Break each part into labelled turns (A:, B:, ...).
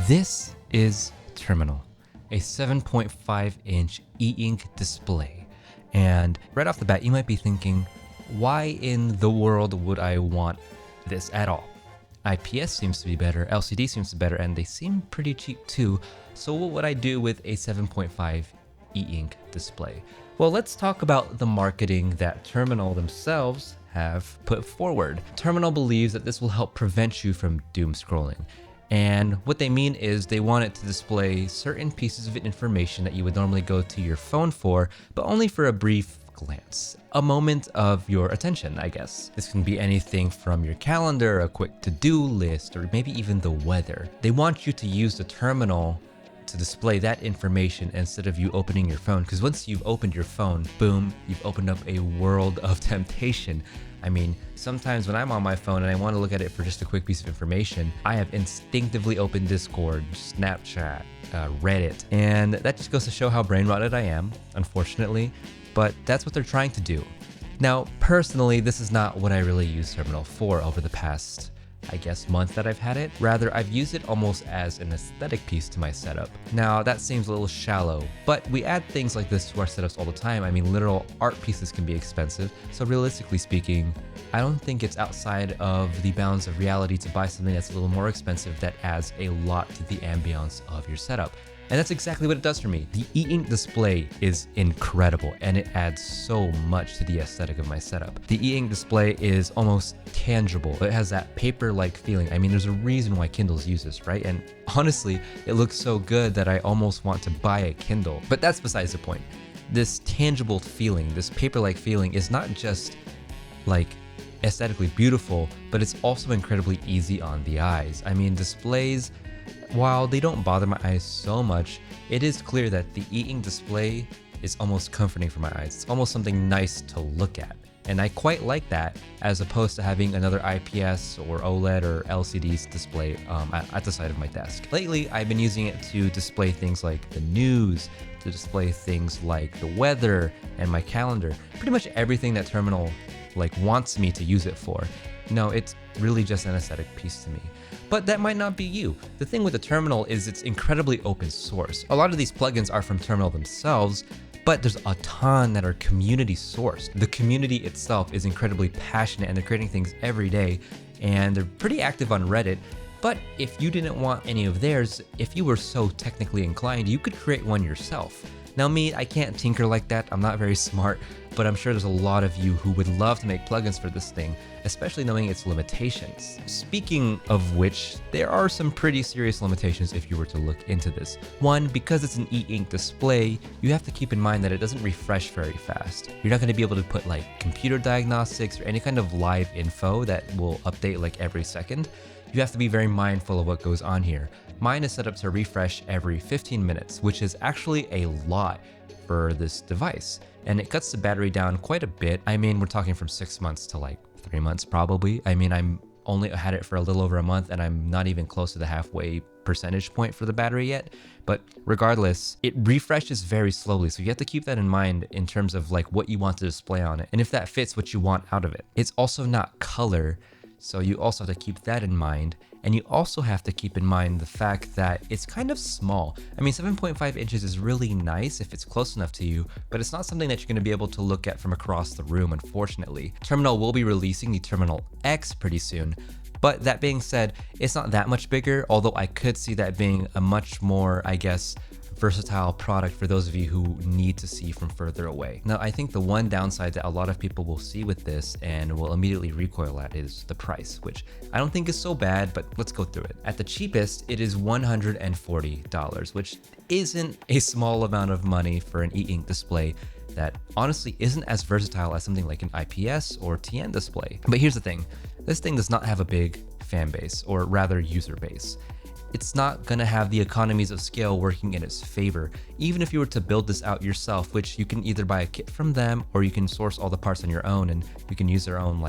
A: This is Terminal, a 7.5-inch e-ink display. And right off the bat, you might be thinking, why in the world would I want this at all? IPS seems to be better, LCD seems to be better, and they seem pretty cheap too. So what would I do with a 7.5 e-ink display? Well, let's talk about the marketing that Terminal themselves have put forward. Terminal believes that this will help prevent you from doom scrolling. And what they mean is they want it to display certain pieces of information that you would normally go to your phone for, but only for a brief glance. A moment of your attention, I guess. This can be anything from your calendar, a quick to-do list, or maybe even the weather. They want you to use the terminal to display that information instead of you opening your phone, because once you've opened your phone, boom, you've opened up a world of temptation. I mean, sometimes when I'm on my phone and I want to look at it for just a quick piece of information, I have instinctively opened Discord, Snapchat, Reddit, and that just goes to show how brain rotted I am, unfortunately, but that's what they're trying to do. Now, personally, this is not what I really use Terminal for over the past, I guess, month that I've had it. Rather, I've used it almost as an aesthetic piece to my setup. Now, that seems a little shallow, but we add things like this to our setups all the time. I mean, literal art pieces can be expensive, so realistically speaking, I don't think it's outside of the bounds of reality to buy something that's a little more expensive that adds a lot to the ambiance of your setup. And that's exactly what it does for me. The e-ink display is incredible and it adds so much to the aesthetic of my setup. The e-ink display is almost tangible. It has that paper-like feeling. I mean, there's a reason why Kindles use this, right? And honestly, it looks so good that I almost want to buy a Kindle. But that's besides the point. This tangible feeling, this paper-like feeling is not just like aesthetically beautiful, but it's also incredibly easy on the eyes. I mean, displays, while they don't bother my eyes so much, it is clear that the e-ink display is almost comforting for my eyes. It's almost something nice to look at. And I quite like that, as opposed to having another IPS or OLED or LCD display at the side of my desk. Lately, I've been using it to display things like the news, to display things like the weather and my calendar. Pretty much everything that Terminal wants me to use it for. No, it's really just an aesthetic piece to me. But that might not be you. The thing with the Terminal is it's incredibly open source. A lot of these plugins are from Terminal themselves, but there's a ton that are community sourced. The community itself is incredibly passionate and they're creating things every day, and they're pretty active on Reddit. But if you didn't want any of theirs, if you were so technically inclined, you could create one yourself. Now me, I can't tinker like that, I'm not very smart, but I'm sure there's a lot of you who would love to make plugins for this thing, especially knowing its limitations. Speaking of which, there are some pretty serious limitations if you were to look into this. One, because it's an e-ink display, you have to keep in mind that it doesn't refresh very fast. You're not going to be able to put computer diagnostics or any kind of live info that will update every second. You have to be very mindful of what goes on here. Mine is set up to refresh every 15 minutes, which is actually a lot for this device. And it cuts the battery down quite a bit. I mean, we're talking from 6 months to 3 months probably. I mean, I'm only had it for a little over a month and I'm not even close to the halfway percentage point for the battery yet. But regardless, it refreshes very slowly. So you have to keep that in mind in terms of what you want to display on it and if that fits what you want out of it. It's also not color, so you also have to keep that in mind. And you also have to keep in mind the fact that it's kind of small. I mean, 7.5 inches is really nice if it's close enough to you, but it's not something that you're going to be able to look at from across the room, unfortunately. Terminal will be releasing the Terminal X pretty soon, but that being said, it's not that much bigger, although I could see that being a much more, I guess, versatile product for those of you who need to see from further away. Now, I think the one downside that a lot of people will see with this and will immediately recoil at is the price, which I don't think is so bad, but let's go through it. At the cheapest, it is $140, which isn't a small amount of money for an e-ink display that honestly isn't as versatile as something like an IPS or TN display. But here's the thing, this thing does not have a big fan base, or rather user base. It's not gonna have the economies of scale working in its favor. Even if you were to build this out yourself, which you can either buy a kit from them or you can source all the parts on your own and you can use their own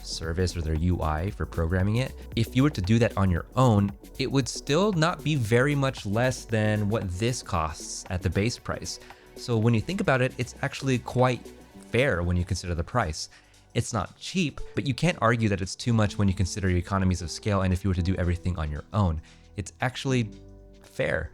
A: service or their UI for programming it. If you were to do that on your own, it would still not be very much less than what this costs at the base price. So when you think about it, it's actually quite fair when you consider the price. It's not cheap, but you can't argue that it's too much when you consider your economies of scale and if you were to do everything on your own. It's actually fair.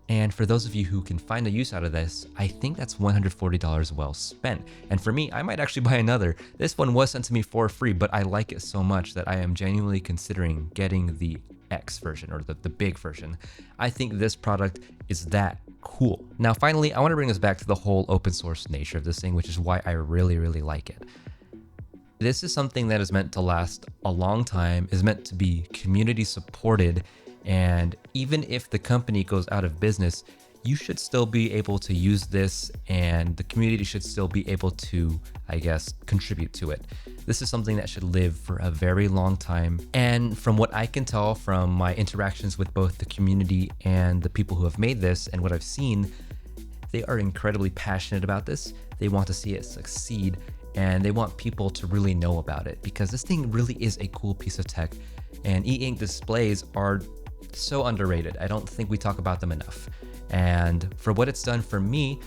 A: And for those of you who can find a use out of this, I think that's $140 well spent. And for me, I might actually buy another. This one was sent to me for free, but I like it so much that I am genuinely considering getting the X version, or the big version. I think this product is that cool. Now, finally, I want to bring us back to the whole open source nature of this thing, which is why I really, really like it. This is something that is meant to last a long time, is meant to be community supported, and even if the company goes out of business, you should still be able to use this, and the community should still be able to, I guess, contribute to it. This is something that should live for a very long time. And from what I can tell from my interactions with both the community and the people who have made this and what I've seen, they are incredibly passionate about this. They want to see it succeed, and they want people to really know about it, because this thing really is a cool piece of tech, and e-ink displays are so underrated. I don't think we talk about them enough. And for what it's done for me,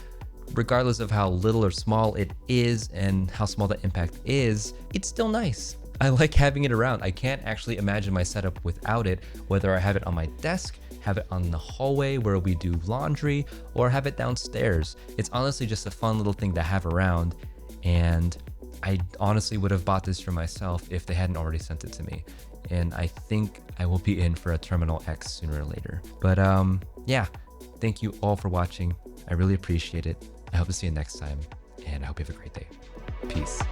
A: regardless of how little or small it is and how small the impact is, it's still nice. I like having it around. I can't actually imagine my setup without it, whether I have it on my desk, have it on the hallway where we do laundry, or have it downstairs. It's honestly just a fun little thing to have around, and I honestly would have bought this for myself if they hadn't already sent it to me. And I think I will be in for a Terminal X sooner or later. But yeah, thank you all for watching. I really appreciate it. I hope to see you next time, and I hope you have a great day. Peace.